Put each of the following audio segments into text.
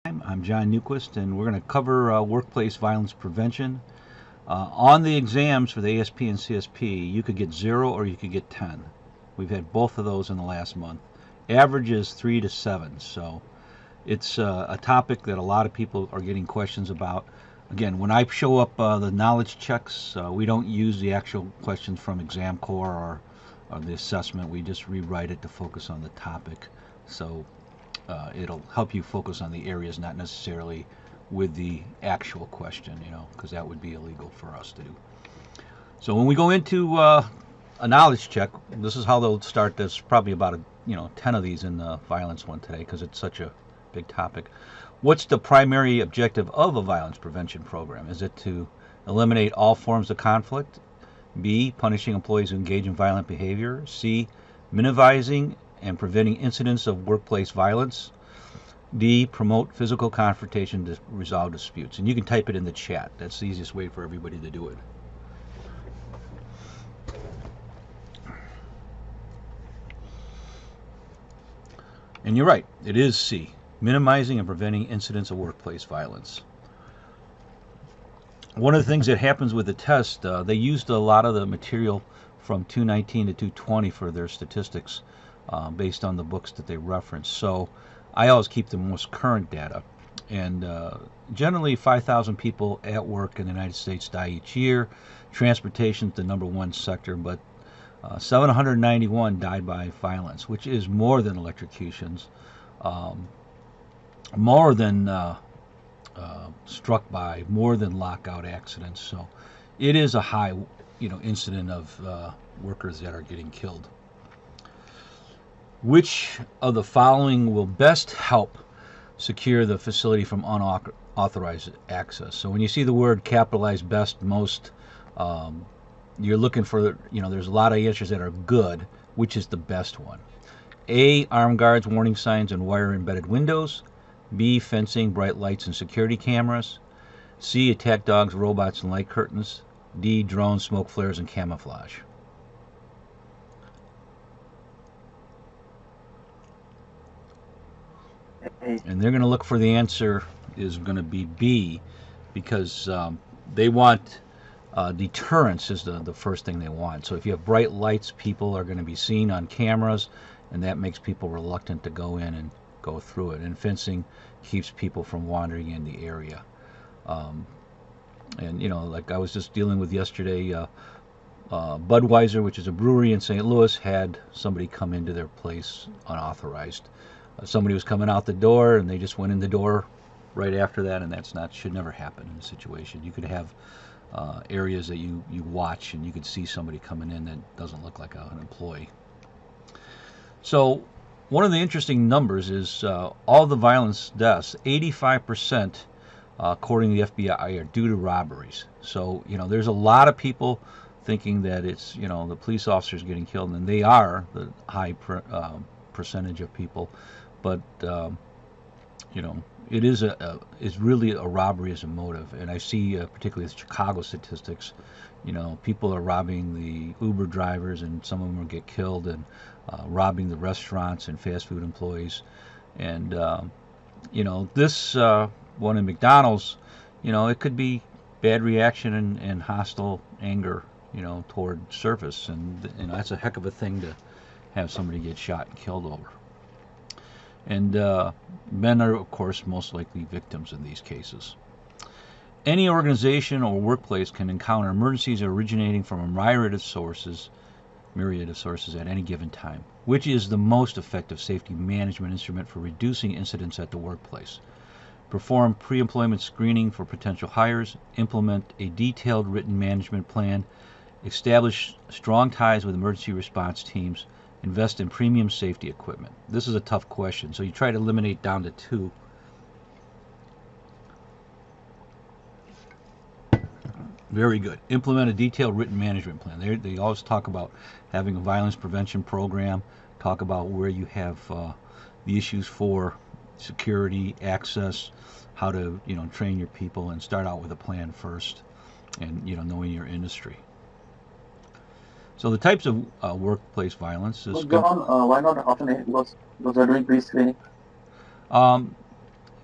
I'm John Newquist, and we're going to cover workplace violence prevention. On the exams for the ASP and CSP, you could get 0 or you could get 10. We've had both of those in the last month. Average is 3 to 7, so it's a topic that a lot of people are getting questions about. Again, when I show up the knowledge checks, we don't use the actual questions from exam core or the assessment. We just rewrite it to focus on the topic. So it'll help you focus on the areas, not necessarily with the actual question, because that would be illegal for us to do. So when we go into a knowledge check, this is how they'll start. There's probably about 10 of these in the violence one today because it's such a big topic. What's the primary objective of a violence prevention program? Is it to eliminate all forms of conflict? B, punishing employees who engage in violent behavior? C, minimizing and preventing incidents of workplace violence? D, promote physical confrontation to resolve disputes? And you can type it in the chat. That's the easiest way for everybody to do it. And you're right, it is C, minimizing and preventing incidents of workplace violence. One of the things that happens with the test, they used a lot of the material from 219 to 220 for their statistics based on the books that they reference. So I always keep the most current data. And generally 5,000 people at work in the United States die each year. Transportation is the #1 sector, but 791 died by violence, which is more than electrocutions, more than struck by, more than lockout accidents. So it is a high, incident of workers that are getting killed. Which of the following will best help secure the facility from unauthorized access? So when you see the word capitalized, best, most, you're looking for, there's a lot of answers that are good. Which is the best one? A, armed guards, warning signs, and wire-embedded windows. B, fencing, bright lights, and security cameras. C, attack dogs, robots, and light curtains. D, drones, smoke flares, and camouflage. And they're going to look for the answer is going to be B, because they want deterrence is the first thing they want. So if you have bright lights, people are going to be seen on cameras, and that makes people reluctant to go in and go through it. And fencing keeps people from wandering in the area. And like I was just dealing with yesterday, Budweiser, which is a brewery in St. Louis, had somebody come into their place unauthorized. Somebody was coming out the door, and they just went in the door right after that, and should never happen in a situation. You could have areas that you watch, and you could see somebody coming in that doesn't look like an employee. So one of the interesting numbers is all the violence deaths, 85%, according to the FBI, are due to robberies. So there's a lot of people thinking that it's the police officers getting killed, and they are the high percentage of people, but it is it's really a robbery as a motive. And I see particularly the Chicago statistics, people are robbing the Uber drivers, and some of them will get killed, and robbing the restaurants and fast food employees. And this one in McDonald's, it could be bad reaction and hostile anger toward service, and that's a heck of a thing to have somebody get shot and killed over. And men are, of course, most likely victims in these cases. Any organization or workplace can encounter emergencies originating from a myriad of sources at any given time. Which is the most effective safety management instrument for reducing incidents at the workplace? Perform pre-employment screening for potential hires, implement a detailed written management plan, establish strong ties with emergency response teams, invest in premium safety equipment. This is a tough question, so you try to eliminate down to 2. Very good. Implement a detailed written management plan. They always talk about having a violence prevention program, talk about where you have the issues for security, access, how to train your people, and start out with a plan first, and knowing your industry. So the types of workplace violence is John, why not option A? Because those are doing pre-screening.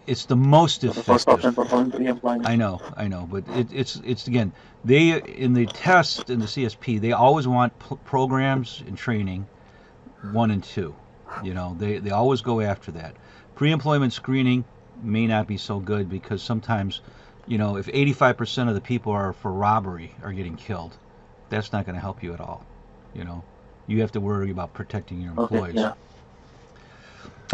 It's the most So the first option effective. performing pre-employment. I know, but it's again, they in the test in the CSP they always want programs and training 1 and 2. You know, they always go after that. Pre-employment screening may not be so good because sometimes, you know, if 85% of the people are for robbery are getting killed, that's not going to help you at all. You know, you have to worry about protecting your Okay, employees. yeah.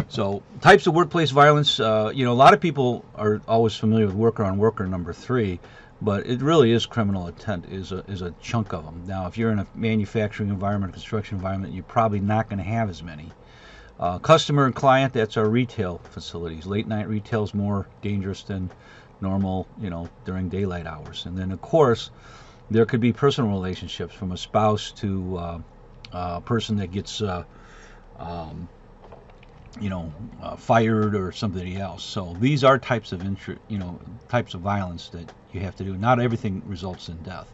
So types of workplace violence, you know, a lot of people are always familiar with worker on worker number 3, but it really is criminal intent is a chunk of them. Now, if you're in a manufacturing environment, construction environment, you're probably not going to have as many. Customer and client, that's our retail facilities. Late night retail is more dangerous than normal, you know, during daylight hours. And then, of course, there could be personal relationships from a spouse to a person that gets, you know, fired or somebody else. So these are types of types of violence that you have to do. Not everything results in death.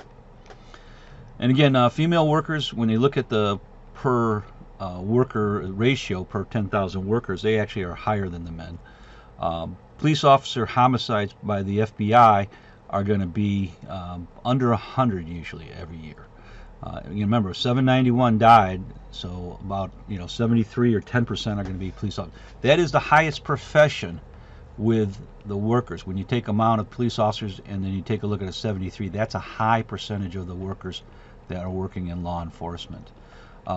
And again, female workers, when they look at the per worker ratio per 10,000 workers, they actually are higher than the men. Police officer homicides by the FBI are going to be under 100 usually every year. You remember, 791 died, so about 73 or 10% are going to be police officers. That is the highest profession with the workers. When you take amount of police officers and then you take a look at a 73, that's a high percentage of the workers that are working in law enforcement.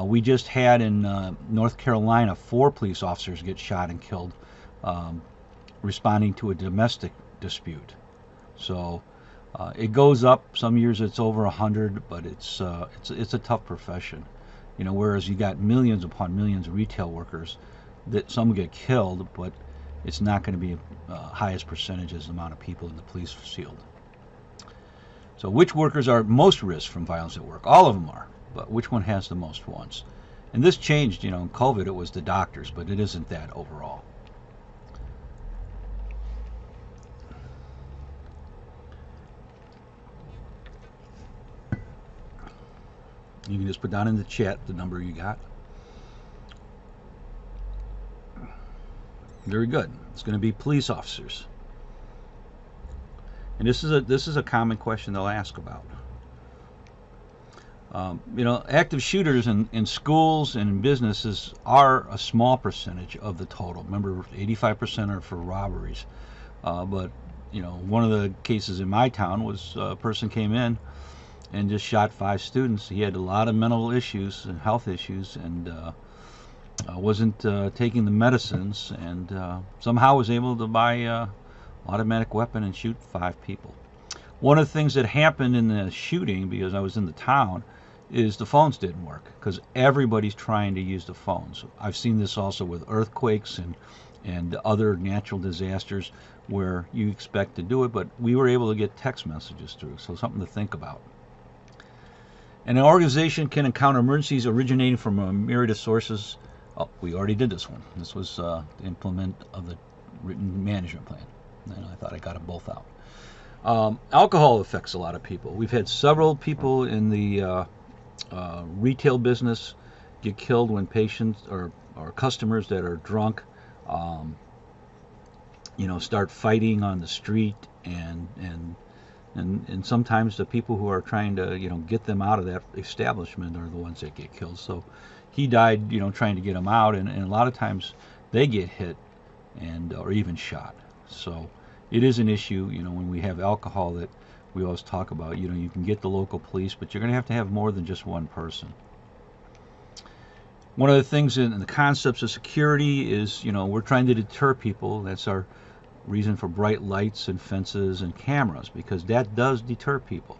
We just had in North Carolina 4 police officers get shot and killed responding to a domestic dispute. So it goes up. Some years it's over 100, but it's a tough profession. You know, whereas you got millions upon millions of retail workers that some get killed, but it's not going to be highest percentage as the amount of people in the police field. So which workers are most risk from violence at work? All of them are, but which one has the most ones? And this changed, in COVID it was the doctors, but it isn't that overall. You can just put down in the chat the number you got. Very good. It's going to be police officers. And this is a common question they'll ask about. Active shooters in schools and in businesses are a small percentage of the total. Remember, 85% are for robberies. But one of the cases in my town was a person came in and just shot 5 students. He had a lot of mental issues and health issues, and wasn't taking the medicines, and somehow was able to buy an automatic weapon and shoot 5 people. One of the things that happened in the shooting, because I was in the town, is the phones didn't work, because everybody's trying to use the phones. I've seen this also with earthquakes and other natural disasters where you expect to do it, but we were able to get text messages through, so something to think about. And an organization can encounter emergencies originating from a myriad of sources. Oh, we already did this one. This was the implement of the written management plan. And I thought I got them both out. Alcohol affects a lot of people. We've had several people in the retail business get killed when patients or customers that are drunk start fighting on the street, and sometimes the people who are trying to get them out of that establishment are the ones that get killed. So he died trying to get them out, and a lot of times they get hit or even shot. So it is an issue when we have alcohol that we always talk about. You can get the local police, but you're going to have more than just one person. One of the things in the concepts of security is we're trying to deter people. That's our reason for bright lights and fences and cameras, because that does deter people.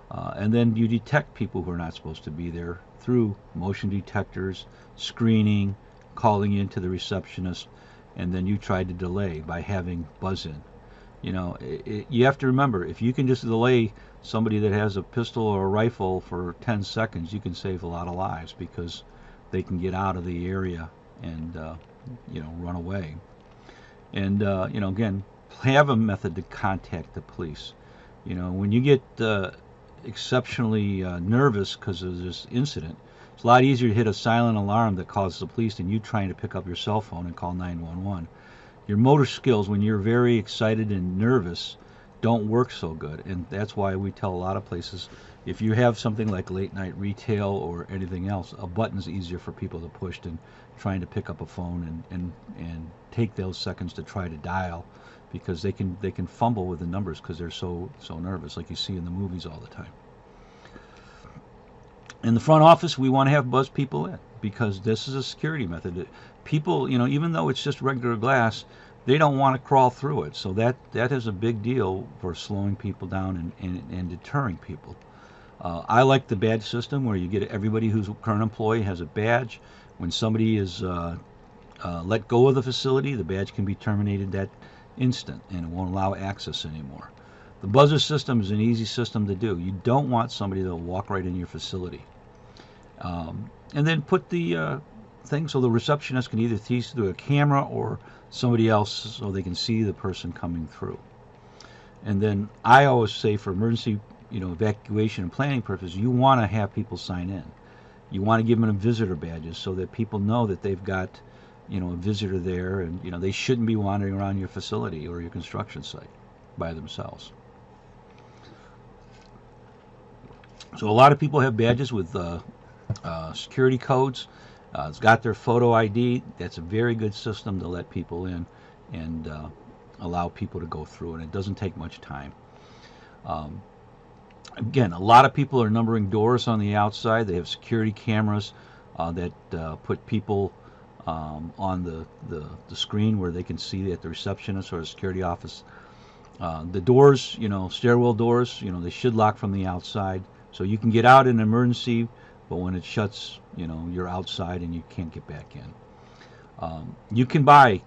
And then you detect people who are not supposed to be there through motion detectors, screening, calling in to the receptionist, and then you try to delay by having buzz-in. You have to remember, if you can just delay somebody that has a pistol or a rifle for 10 seconds, you can save a lot of lives, because they can get out of the area and run away. And again, have a method to contact the police. When you get exceptionally nervous because of this incident, it's a lot easier to hit a silent alarm that calls the police than you trying to pick up your cell phone and call 911. Your motor skills, when you're very excited and nervous, don't work so good. And that's why we tell a lot of places, if you have something like late night retail or anything else, a button's easier for people to push than trying to pick up a phone and take those seconds to try to dial, because they can fumble with the numbers because they're so nervous, like you see in the movies all the time. In the front office, we want to have buzz people in, because this is a security method. People, even though it's just regular glass, they don't want to crawl through it. So that is a big deal for slowing people down and deterring people. I like the badge system, where you get everybody who's a current employee has a badge. When somebody is let go of the facility, the badge can be terminated that instant, and it won't allow access anymore. The buzzer system is an easy system to do. You don't want somebody to walk right in your facility. And then put the thing so the receptionist can either see through a camera or somebody else, so they can see the person coming through. And then I always say, for emergency evacuation and planning purposes, you want to have people sign in. You want to give them visitor badges so that people know that they've got a visitor there, and they shouldn't be wandering around your facility or your construction site by themselves. So a lot of people have badges with security codes. It's got their photo ID. That's a very good system to let people in and allow people to go through, and it doesn't take much time. Again, a lot of people are numbering doors on the outside. They have security cameras that put people on the screen where they can see at the receptionist or the security office. The doors, stairwell doors, they should lock from the outside, so you can get out in an emergency, but when it shuts, you're outside and you can't get back in. You can buy,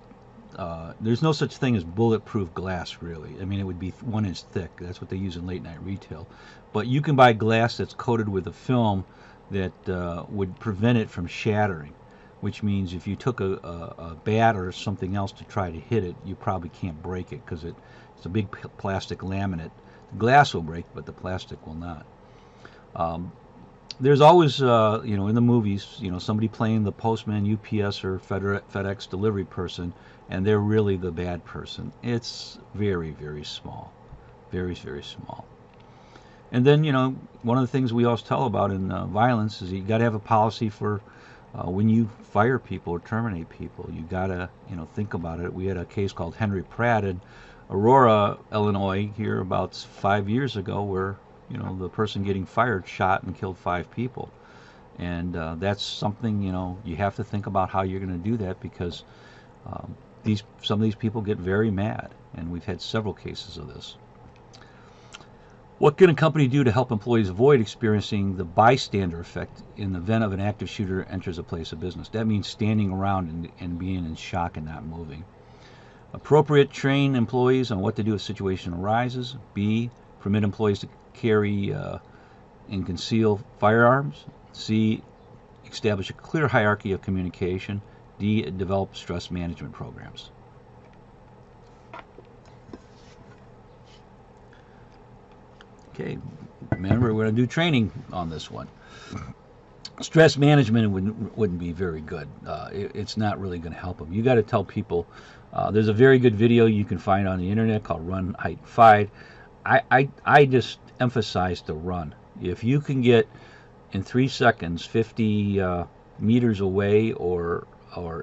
there's no such thing as bulletproof glass, really. I mean, it would be 1 inch thick. That's what they use in late night retail. But you can buy glass that's coated with a film that would prevent it from shattering, which means if you took a bat or something else to try to hit it, you probably can't break it, because it's a big plastic laminate. The glass will break, but the plastic will not. There's always, in the movies, somebody playing the postman, UPS, or FedEx delivery person, and they're really the bad person. It's very, very small. Very, very small. And then, one of the things we always tell about in violence is you got to have a policy for when you fire people or terminate people. You got to, think about it. We had a case called Henry Pratt in Aurora, Illinois, here about 5 years ago, where the person getting fired shot and killed 5 people. And that's something, you have to think about how you're going to do that, because some of these people get very mad, and we've had several cases of this. What can a company do to help employees avoid experiencing the bystander effect in the event of an active shooter enters a place of business? That means standing around and being in shock and not moving. Appropriate train employees on what to do if a situation arises. B, permit employees to carry and conceal firearms. C, establish a clear hierarchy of communication. D, develop stress management programs. Okay, remember, we're going to do training on this one. Stress management wouldn't be very good. It's not really going to help them. You got to tell people. There's a very good video you can find on the internet called Run, Hide, Fight. I just emphasize the run. If you can get in 3 seconds 50 meters away, or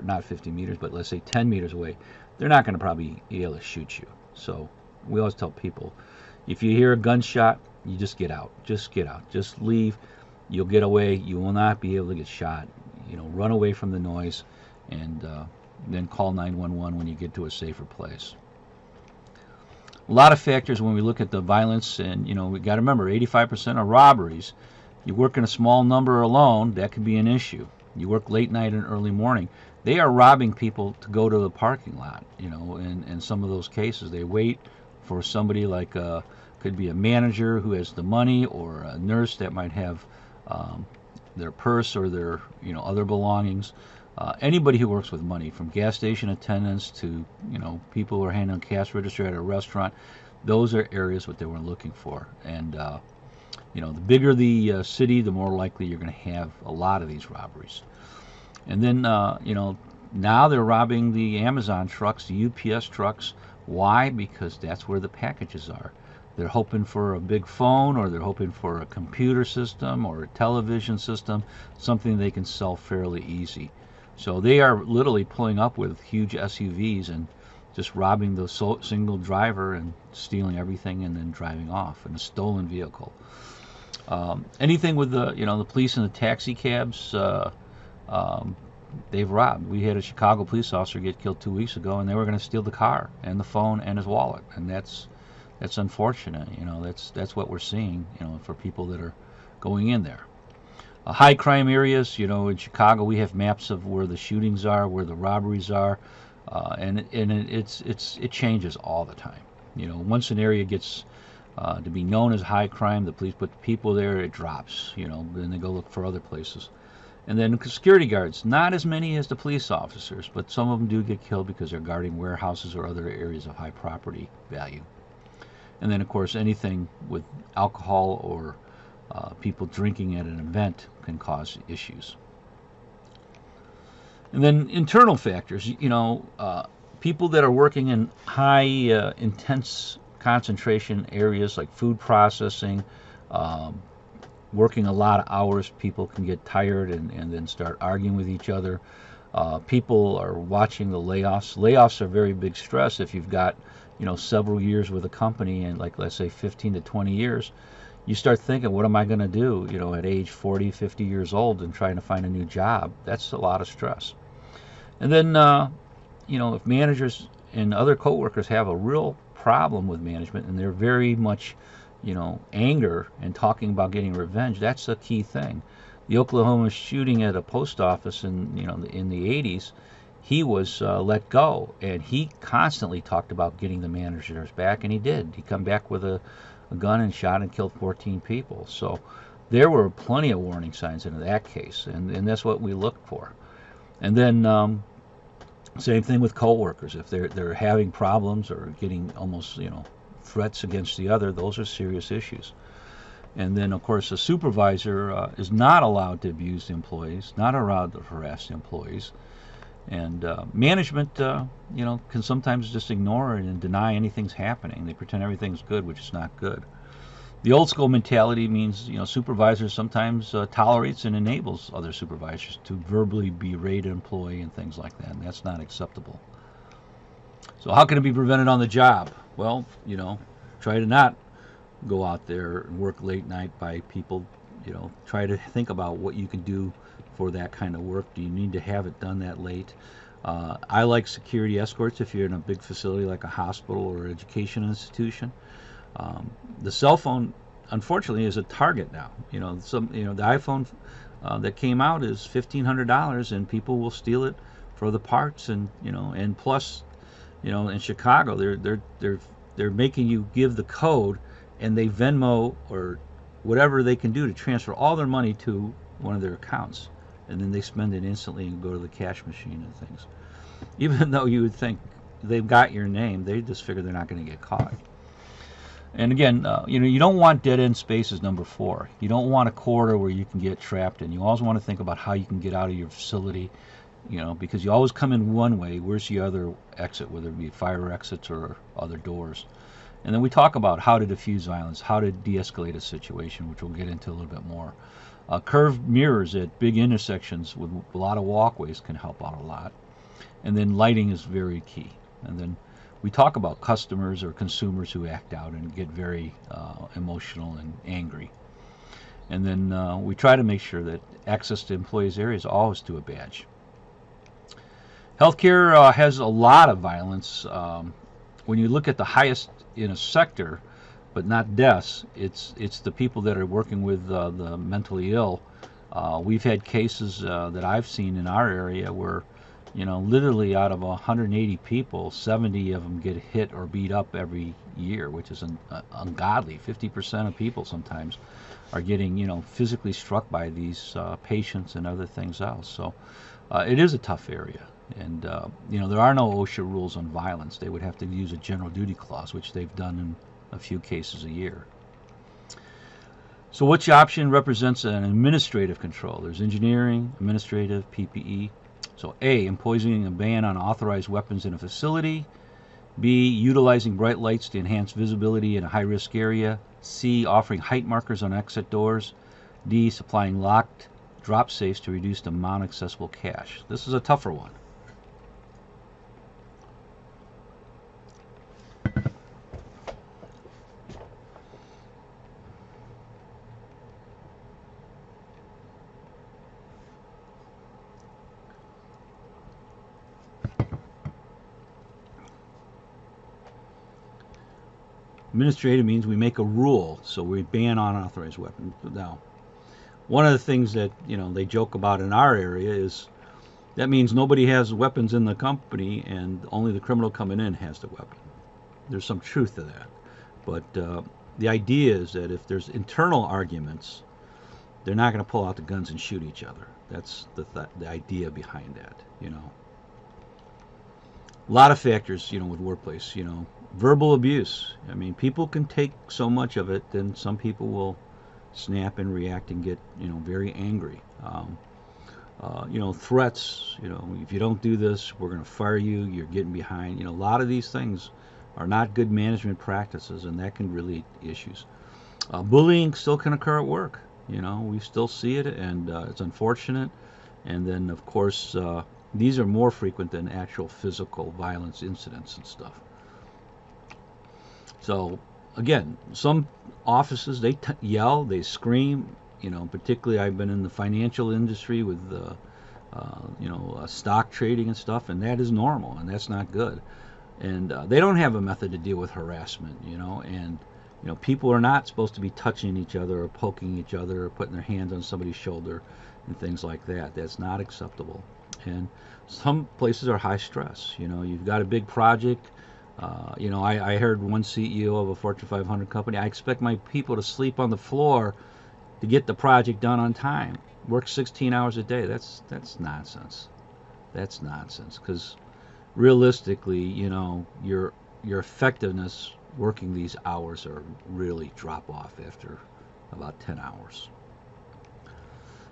not 50 meters, but let's say 10 meters away, they're not going to probably be able to shoot you. So we always tell people, if you hear a gunshot, you just get out. Just get out. Just leave. You'll get away. You will not be able to get shot. Run away from the noise, and then call 911 when you get to a safer place. A lot of factors when we look at the violence, and we got to remember, 85% of robberies, you work in a small number alone, that could be an issue. You work late night and early morning, they are robbing people to go to the parking lot. In some of those cases, they wait for somebody like could be a manager who has the money, or a nurse that might have their purse or their other belongings. Anybody who works with money, from gas station attendants to people who are handling cash register at a restaurant, those are areas what they were looking for. And the bigger the city, the more likely you're going to have a lot of these robberies. And then Now they're robbing the Amazon trucks, the UPS trucks. Why? Because that's where the packages are. They're hoping for a big phone, or they're hoping for a computer system or a television system, something they can sell fairly easy. So they are literally pulling up with huge SUVs and just robbing the single driver and stealing everything and then driving off in a stolen vehicle. Anything with the police and the taxi cabs, they've robbed. We had a Chicago police officer get killed 2 weeks ago, and they were going to steal the car and the phone and his wallet, and that's unfortunate. That's what we're seeing. For people that are going in there. High crime areas. In Chicago, we have maps of where the shootings are, where the robberies are, and it changes all the time. Once an area gets to be known as high crime, the police put people there, it drops. Then they go look for other places. And then security guards, not as many as the police officers, but some of them do get killed because they're guarding warehouses or other areas of high property value. And then, of course, anything with alcohol or people drinking at an event can cause issues. And then internal factors, people that are working in high intense concentration areas like food processing, working a lot of hours, people can get tired and then start arguing with each other. People are watching the layoffs. Layoffs are very big stress if you've got several years with a company, and like, let's say 15 to 20 years, you start thinking, what am I going to do at age 40, 50 years old and trying to find a new job? That's a lot of stress. And then if managers and other coworkers have a real problem with management and they're very much anger and talking about getting revenge, that's a key thing. The Oklahoma shooting at a post office in the 80s, he was let go, and he constantly talked about getting the managers back, and he did. He come back with a gun and shot and killed 14 people. So there were plenty of warning signs in that case, and that's what we look for. And then same thing with coworkers. If they're having problems or getting almost threats against the other, those are serious issues. And then, of course, a supervisor is not allowed to abuse the employees, not allowed to harass the employees. And management, can sometimes just ignore it and deny anything's happening. They pretend everything's good, which is not good. The old school mentality means, supervisors sometimes tolerates and enables other supervisors to verbally berate an employee and things like that, and that's not acceptable. So how can it be prevented on the job? Well, try to not go out there and work late night by people. Try to think about what you can do for that kind of work. Do you need to have it done that late? I like security escorts if you're in a big facility like a hospital or education institution. The cell phone, unfortunately, is a target now. The iPhone that came out is $1,500, and people will steal it for the parts, and plus, in Chicago, they're making you give the code, and they Venmo or whatever they can do to transfer all their money to one of their accounts, and then they spend it instantly and go to the cash machine and things. Even though you would think they've got your name, they just figure they're not going to get caught. And again, you don't want dead-end spaces, number 4. You don't want a corridor where you can get trapped in. You always want to think about how you can get out of your facility, because you always come in one way. Where's the other exit, whether it be fire exits or other doors? And then we talk about how to diffuse violence, how to de-escalate a situation, which we'll get into a little bit more. Curved mirrors at big intersections with a lot of walkways can help out a lot. And then lighting is very key. And then we talk about customers or consumers who act out and get very emotional and angry. And then we try to make sure that access to employees' areas always to a badge. Healthcare has a lot of violence. When you look at the highest in a sector, but not deaths, it's the people that are working with the mentally ill. We've had cases that I've seen in our area where literally out of 180 people, 70 of them get hit or beat up every year, which is ungodly. 50% of people sometimes are getting, physically struck by these patients and other things else. So it is a tough area. And, there are no OSHA rules on violence. They would have to use a general duty clause, which they've done in a few cases a year. So which option represents an administrative control? There's engineering, administrative, PPE. So A, imposing a ban on authorized weapons in a facility. B, utilizing bright lights to enhance visibility in a high-risk area. C, offering height markers on exit doors. D, supplying locked drop safes to reduce the amount of accessible cash. This is a tougher one. Administrative means we make a rule, so we ban unauthorized weapons. Now, one of the things that they joke about in our area is that means nobody has weapons in the company, and only the criminal coming in has the weapon. There's some truth to that, but the idea is that if there's internal arguments, they're not going to pull out the guns and shoot each other. That's the idea behind that. A lot of factors, with workplace. Verbal abuse. I mean, people can take so much of it, then some people will snap and react and get, very angry. Threats. If you don't do this, we're going to fire you. You're getting behind. A lot of these things are not good management practices, and that can really issues. Bullying still can occur at work. We still see it, and it's unfortunate. And then, of course, these are more frequent than actual physical violence incidents and stuff. So, again, some offices, they yell, they scream. Particularly I've been in the financial industry with, stock trading and stuff, and that is normal, and that's not good. And they don't have a method to deal with harassment, and people are not supposed to be touching each other or poking each other or putting their hands on somebody's shoulder and things like that. That's not acceptable. And some places are high stress. You've got a big project. I heard one CEO of a Fortune 500 company, I expect my people to sleep on the floor to get the project done on time. Work 16 hours a day. That's nonsense. That's nonsense, because realistically, your effectiveness working these hours are really drop off after about 10 hours.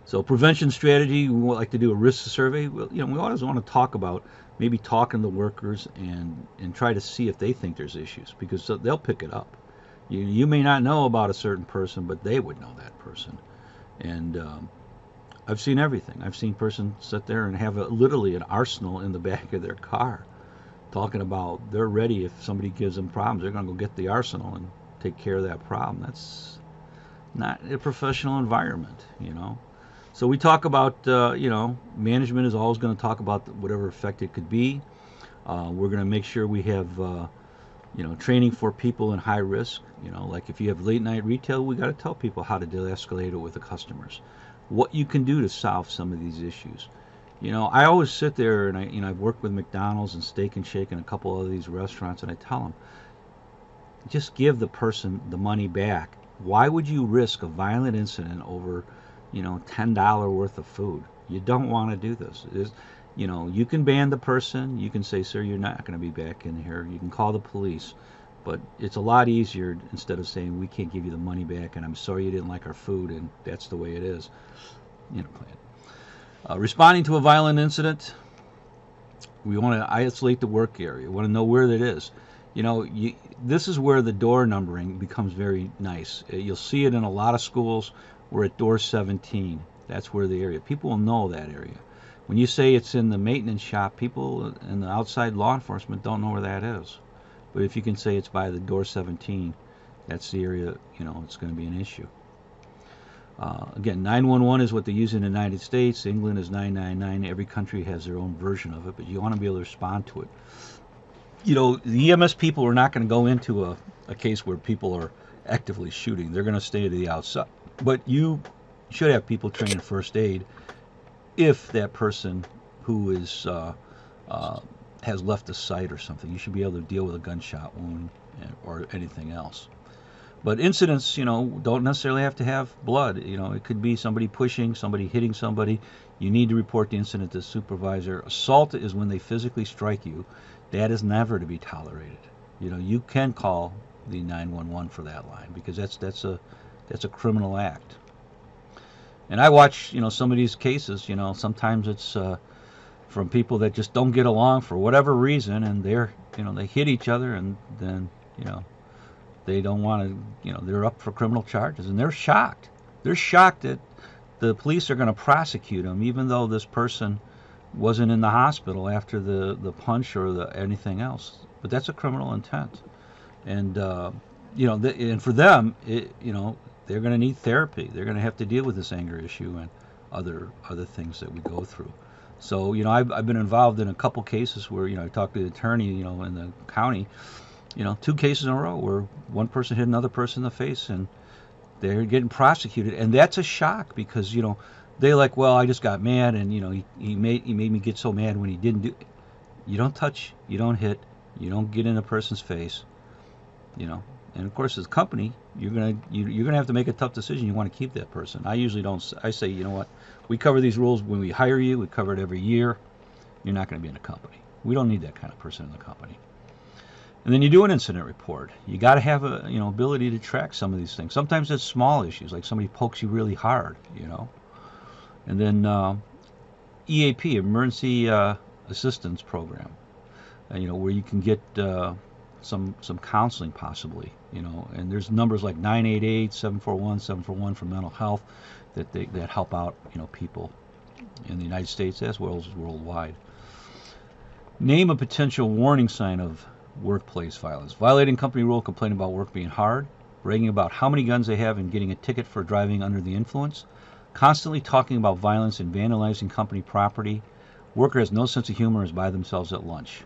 So prevention strategy, we would like to do a risk survey. We always want to talk about maybe talking to workers and try to see if they think there's issues, because they'll pick it up. You may not know about a certain person, but they would know that person. And I've seen everything. I've seen person sit there and have literally an arsenal in the back of their car, talking about they're ready if somebody gives them problems. They're going to go get the arsenal and take care of that problem. That's not a professional environment, So we talk about, management is always going to talk about whatever effect it could be. We're going to make sure we have, training for people in high risk. Like if you have late night retail, we got to tell people how to de-escalate it with the customers. What you can do to solve some of these issues. I always sit there and I've worked with McDonald's and Steak and Shake and a couple of these restaurants, and I tell them, just give the person the money back. Why would you risk a violent incident over $10 worth of food? You don't want to do this. You can ban the person. You can say, sir, you're not going to be back in here. You can call the police. But it's a lot easier instead of saying, we can't give you the money back, and I'm sorry you didn't like our food, and that's the way it is. Responding to a violent incident, we want to isolate the work area. We want to know where that is. This is where the door numbering becomes very nice. You'll see it in a lot of schools. We're at door 17. That's where the area. People will know that area. When you say it's in the maintenance shop, people in the outside law enforcement don't know where that is. But if you can say it's by the door 17, that's the area, it's going to be an issue. Again, 911 is what they use in the United States. England is 999. Every country has their own version of it, but you want to be able to respond to it. The EMS people are not going to go into a case where people are actively shooting. They're going to stay to the outside. But you should have people trained in first aid if that person who is has left the site or something. You should be able to deal with a gunshot wound or anything else. But incidents, don't necessarily have to have blood. It could be somebody pushing, somebody hitting somebody. You need to report the incident to the supervisor. Assault is when they physically strike you. That is never to be tolerated. You can call the 911 for that line, because that's a criminal act. And I watch, some of these cases. Sometimes it's from people that just don't get along for whatever reason, and they hit each other, and then they don't want to, they're up for criminal charges, and they're shocked. They're shocked that the police are going to prosecute them, even though this person wasn't in the hospital after the punch or anything else. But that's a criminal intent, and and for them, they're going to need therapy. They're going to have to deal with this anger issue and other things that we go through. So I've been involved in a couple cases where I talked to the attorney in the county, 2 cases in a row where one person hit another person in the face and they're getting prosecuted, and that's a shock because they like, well, I just got mad, and he made me get so mad when he didn't do. You don't touch, you don't hit, you don't get in a person's face, and of course as a company you're gonna have to make a tough decision. You want to keep that person. I usually don't. I say, you know what, we cover these rules when we hire you. We cover it every year. You're not going to be in the company. We don't need that kind of person in the company. And then you do an incident report. You got to have a ability to track some of these things. Sometimes it's small issues, like somebody pokes you really hard, And then EAP, Emergency Assistance Program, where you can get some counseling possibly, And there's numbers like 988-741-741 for mental health that help out people in the United States as well as worldwide. Name a potential warning sign of workplace violence. Violating company rule, complaining about work being hard, bragging about how many guns they have and getting a ticket for driving under the influence, constantly talking about violence and vandalizing company property, worker has no sense of humor and is by themselves at lunch.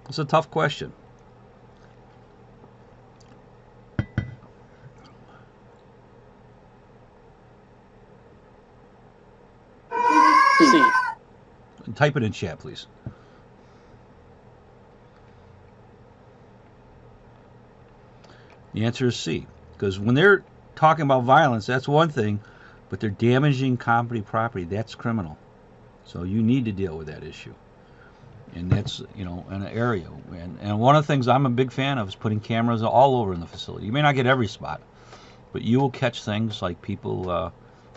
It's a tough question. C. Type it in chat, please. The answer is C, because when they're talking about violence, that's one thing, but they're damaging company property. That's criminal. So you need to deal with that issue. And that's, an area. And one of the things I'm a big fan of is putting cameras all over in the facility. You may not get every spot, but you will catch things like people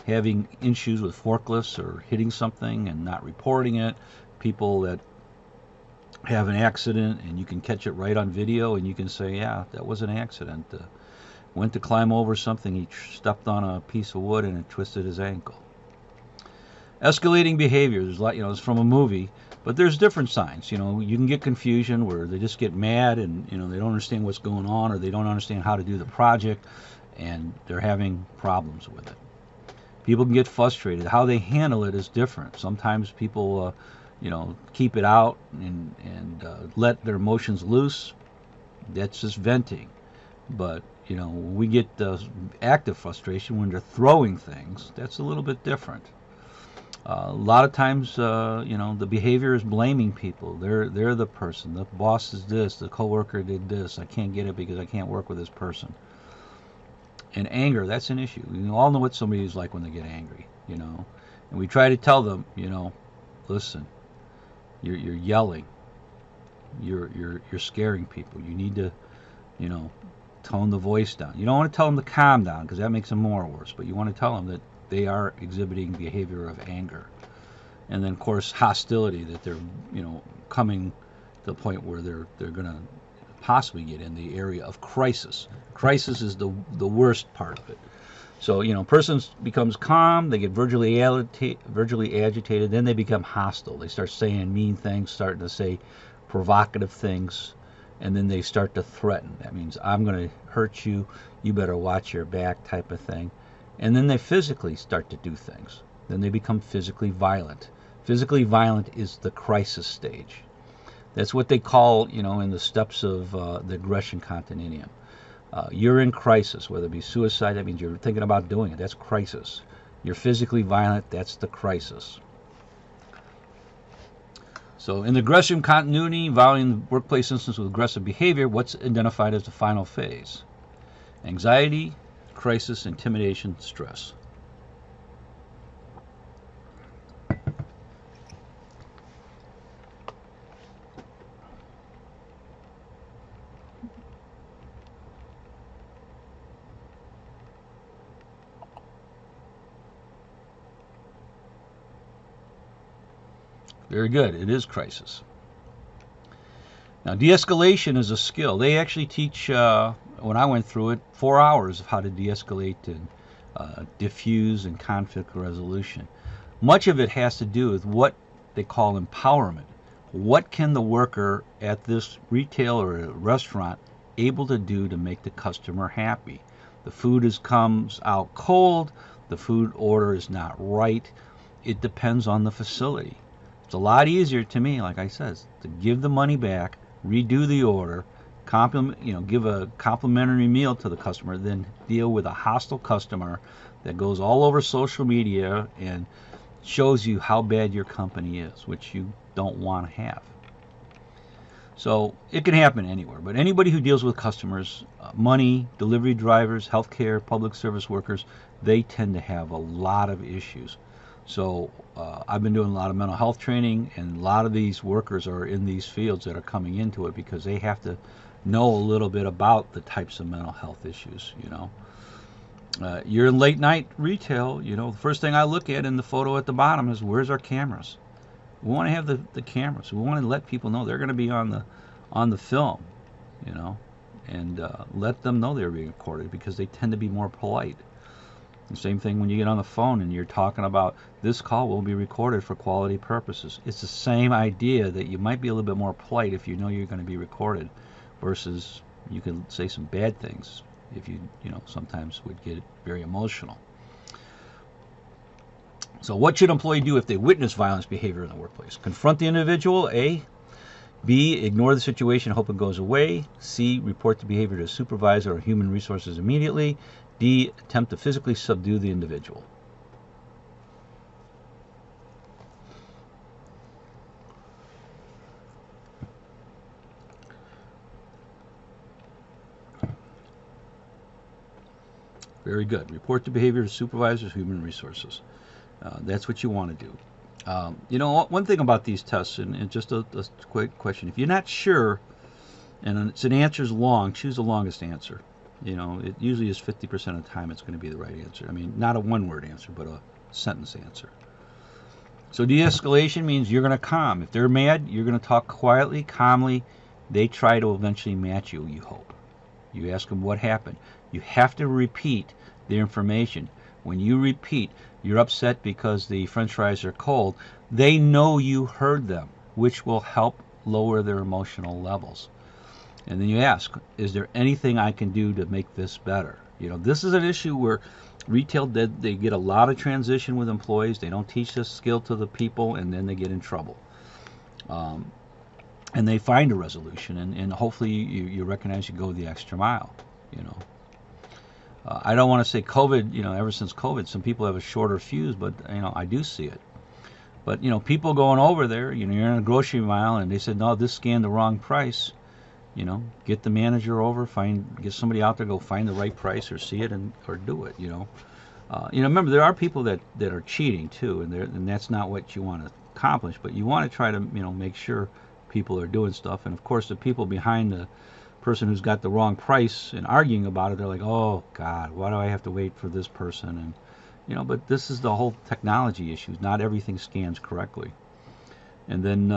having issues with forklifts or hitting something and not reporting it, people that have an accident and you can catch it right on video and you can say, yeah, that was an accident. Went to climb over something, he stepped on a piece of wood and it twisted his ankle. Escalating behavior, there's it's from a movie, but there's different signs. You can get confusion where they just get mad and they don't understand what's going on, or they don't understand how to do the project and they're having problems with it. People can get frustrated. How they handle it is different. Sometimes people keep it out and let their emotions loose. That's just venting. But we get active frustration when they're throwing things. That's a little bit different. A lot of times, the behavior is blaming people. They're the person. The boss is this. The coworker did this. I can't get it because I can't work with this person. And anger, that's an issue. You all know what somebody's like when they get angry, And we try to tell them, listen, you're yelling. You're scaring people. You need to, tone the voice down. You don't want to tell them to calm down because that makes them more worse. But you want to tell them that they are exhibiting behavior of anger. And then, of course, hostility, that they're, coming to the point where they're going to possibly get in the area of crisis. Crisis is the worst part of it. So, person becomes calm, they get virtually agitated, then they become hostile. They start saying mean things, starting to say provocative things, and then they start to threaten. That means, I'm going to hurt you, you better watch your back, type of thing. And then they physically start to do things. Then they become physically violent. Physically violent is the crisis stage. That's what they call, in the steps of the aggression continuum. You're in crisis, whether it be suicide, that means you're thinking about doing it. That's crisis. You're physically violent, that's the crisis. So in the aggression continuity, involving workplace instances with aggressive behavior, what's identified as the final phase? Anxiety, crisis, intimidation, stress. Very good. It is crisis. Now, de-escalation is a skill. They actually teach, when I went through it, 4 hours of how to de-escalate and diffuse and conflict resolution. Much of it has to do with what they call empowerment. What can the worker at this retail or restaurant able to do to make the customer happy? The food comes out cold, the food order is not right. It depends on the facility. It's a lot easier to me, like I said, to give the money back, redo the order, give a complimentary meal to the customer, than deal with a hostile customer that goes all over social media and shows you how bad your company is, which you don't want to have. So it can happen anywhere, but anybody who deals with customers, money, delivery drivers, healthcare, public service workers, they tend to have a lot of issues. So I've been doing a lot of mental health training, and a lot of these workers are in these fields that are coming into it because they have to know a little bit about the types of mental health issues. You're in late night retail, the first thing I look at in the photo at the bottom is, where's our cameras? We want to have the cameras. We want to let people know they're going to be on the film, and let them know they're being recorded, because they tend to be more polite. The same thing when you get on the phone and you're talking about, this call will be recorded for quality purposes. It's the same idea, that you might be a little bit more polite if you know you're going to be recorded, versus you can say some bad things if you sometimes would get very emotional. So what should an employee do if they witness violence behavior in the workplace? Confront the individual, A. B. Ignore the situation, hope it goes away. C. Report the behavior to a supervisor or human resources immediately. D. Attempt to physically subdue the individual. Very good. Report the behavior to supervisors, human resources. That's what you want to do. One thing about these tests, and just a quick question, if you're not sure, and it's an answer's long, choose the longest answer. It usually is 50% of the time it's going to be the right answer. I mean, not a one-word answer, but a sentence answer. So de-escalation means you're going to calm. If they're mad, you're going to talk quietly, calmly. They try to eventually match you, you hope. You ask them what happened. You have to repeat the information. When you repeat, you're upset because the french fries are cold, they know you heard them, which will help lower their emotional levels. And then you ask, is there anything I can do to make this better? This is an issue where retail, they get a lot of transition with employees. They don't teach this skill to the people, and then they get in trouble. And they find a resolution, and hopefully you recognize you go the extra mile. I don't want to say COVID, ever since COVID, some people have a shorter fuse, but I do see it. But people going over there, you're in a grocery mile, and they said, no, this scanned the wrong price. Get the manager over, get somebody out there, go find the right price, or see it or do it. Remember, there are people that are cheating too, and that's not what you want to accomplish. But you want to try to make sure people are doing stuff. And of course, the people behind the person who's got the wrong price and arguing about it, they're like, oh God, why do I have to wait for this person? And but this is the whole technology issue. Not everything scans correctly. And then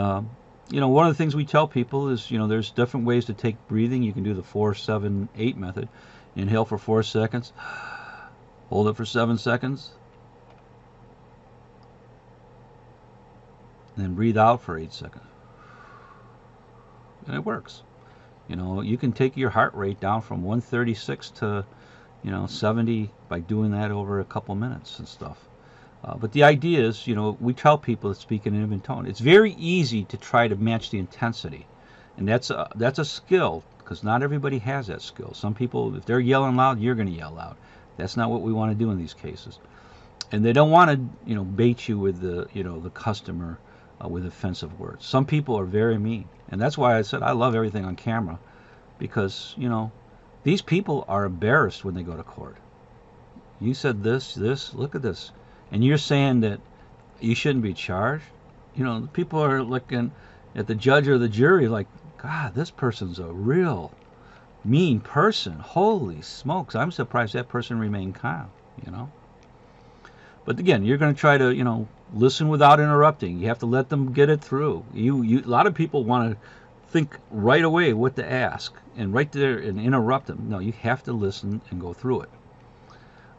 one of the things we tell people is, there's different ways to take breathing. You can do the 4-7-8 method. Inhale for 4 seconds, hold it for 7 seconds, and then breathe out for 8 seconds. And it works. You can take your heart rate down from 136 to 70 by doing that over a couple minutes and stuff. But the idea is, we tell people to speak in an even tone. It's very easy to try to match the intensity, and that's a skill, because not everybody has that skill. Some people, if they're yelling loud, you're going to yell loud. That's not what we want to do in these cases. And they don't want to, bait you with the customer with offensive words. Some people are very mean, and that's why I said I love everything on camera, because these people are embarrassed when they go to court. You said this, look at this. And you're saying that you shouldn't be charged? People are looking at the judge or the jury like, God, this person's a real mean person. Holy smokes, I'm surprised that person remained calm, But again, you're going to try to, listen without interrupting. You have to let them get it through. A lot of people want to think right away what to ask and right there and interrupt them. No, you have to listen and go through it.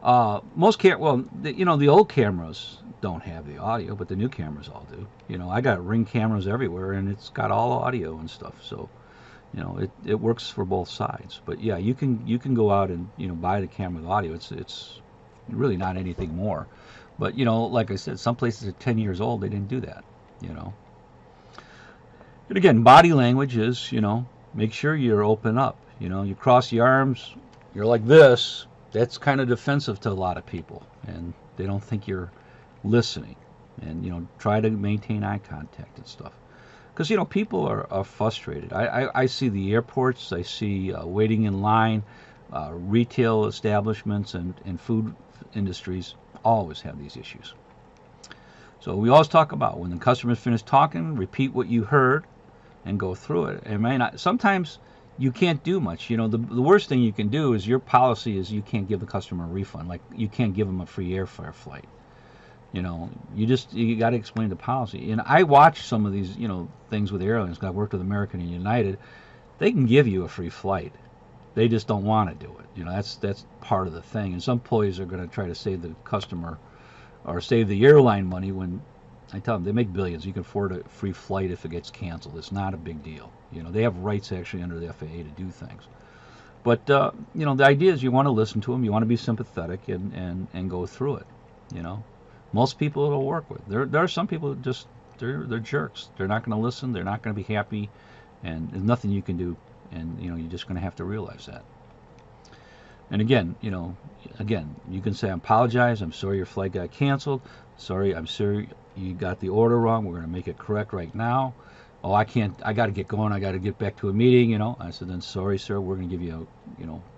The old cameras don't have the audio, but the new cameras all do. I got Ring cameras everywhere, and it's got all audio and stuff. So, it works for both sides. But yeah, you can go out and buy the camera with audio. It's really not anything more. But like I said, some places are 10 years old. They didn't do that. And again, body language is make sure you're open up. You cross the arms, you're like this. That's kind of defensive to a lot of people, and they don't think you're listening. And try to maintain eye contact and stuff, because people are frustrated. I see the airports, I see waiting in line, retail establishments and food industries always have these issues. So we always talk about when the customer's finished talking, repeat what you heard and go through it. Sometimes you can't do much. The worst thing you can do is your policy is you can't give the customer a refund. Like you can't give them a free airfare flight. You got to explain the policy. And I watch some of these, things with airlines. I worked with American and United. They can give you a free flight. They just don't want to do it. That's part of the thing. And some employees are going to try to save the customer or save the airline money when I tell them they make billions. You can afford a free flight if it gets canceled. It's not a big deal. They have rights actually under the FAA to do things. But the idea is you want to listen to them. You want to be sympathetic and go through it. Most people it'll work with. There are some people that they're jerks. They're not going to listen. They're not going to be happy, and there's nothing you can do. And you're just going to have to realize that. And again, you can say, I apologize. I'm sorry your flight got canceled. I'm sorry you got the order wrong. We're going to make it correct right now. Oh, I can't. I got to get going. I got to get back to a meeting. I said, then sorry, sir. We're going to give you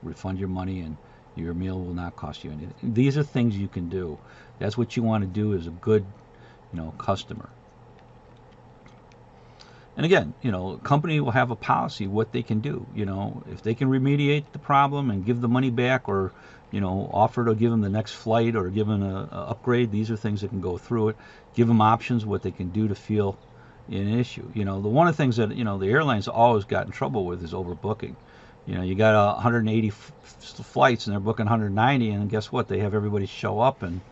refund your money, and your meal will not cost you anything. These are things you can do. That's what you want to do as a good, customer. And again, a company will have a policy what they can do. If they can remediate the problem and give the money back, or offer to give them the next flight or give them a upgrade. These are things that can go through it. Give them options what they can do to feel an issue. One of the things that the airlines always got in trouble with is overbooking. You got 180 flights and they're booking 190, and guess what? They have everybody show up, and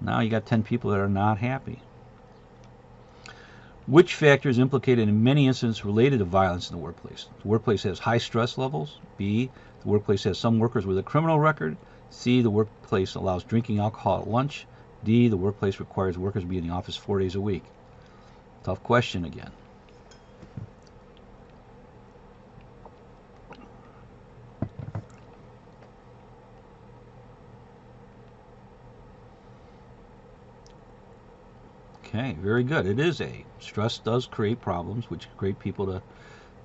now you got 10 people that are not happy. Which factor is implicated in many incidents related to violence in the workplace? The workplace has high stress levels. B, the workplace has some workers with a criminal record. C, the workplace allows drinking alcohol at lunch. D, the workplace requires workers to be in the office 4 days a week. Tough question again. Okay, very good. It is A. Stress does create problems, which create people to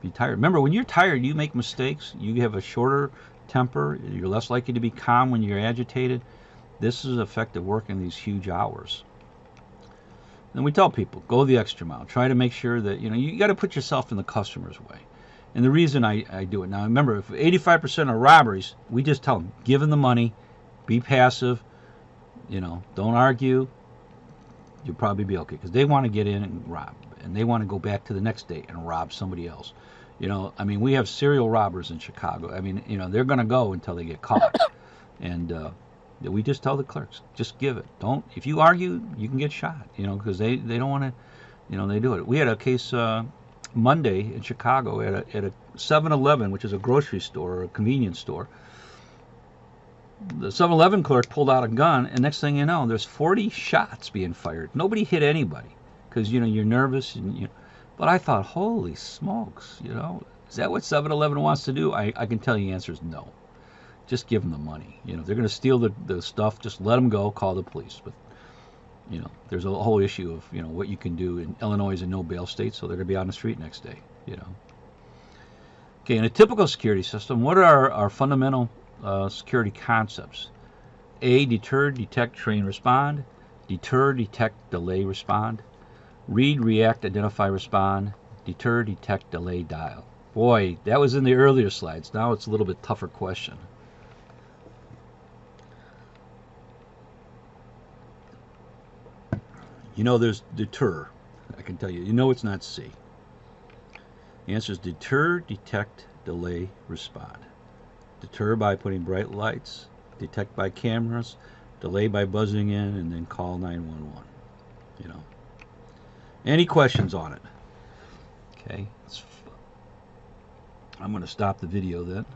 be tired. Remember, when you're tired, you make mistakes. You have a shorter temper. You're less likely to be calm when you're agitated. This is effective working these huge hours. Then we tell people, go the extra mile. Try to make sure that, you got to put yourself in the customer's way. And the reason I do it now, remember, if 85% of robberies, we just tell them, give them the money, be passive, don't argue. You'll probably be okay, because they want to get in and rob, and they want to go back to the next day and rob somebody else. We have serial robbers in Chicago. They're going to go until they get caught. And we just tell the clerks, just give it. Don't. If you argue, you can get shot. Because they don't want to. They do it. We had a case Monday in Chicago at a 7-Eleven, which is a grocery store or a convenience store. The 7-Eleven clerk pulled out a gun, and next thing you know, there's 40 shots being fired. Nobody hit anybody, because you're nervous. But I thought, holy smokes, is that what 7-Eleven wants to do? I can tell you the answer is no. Just give them the money. If they're going to steal the stuff, just let them go. Call the police. But there's a whole issue of what you can do. In Illinois is a no bail state, so they're going to be on the street next day. Okay, in a typical security system, what are our fundamental security concepts? A, deter, detect, train, respond. Deter, detect, delay, respond. Read, react, identify, respond. Deter, detect, delay, dial. Boy, that was in the earlier slides. Now it's a little bit tougher question. You know there's deter. I can tell you. You know it's not C. The answer is deter, detect, delay, respond. Deter by putting bright lights, detect by cameras, delay by buzzing in, and then call 911. You know. Any questions on it? Okay. I'm going to stop the video then.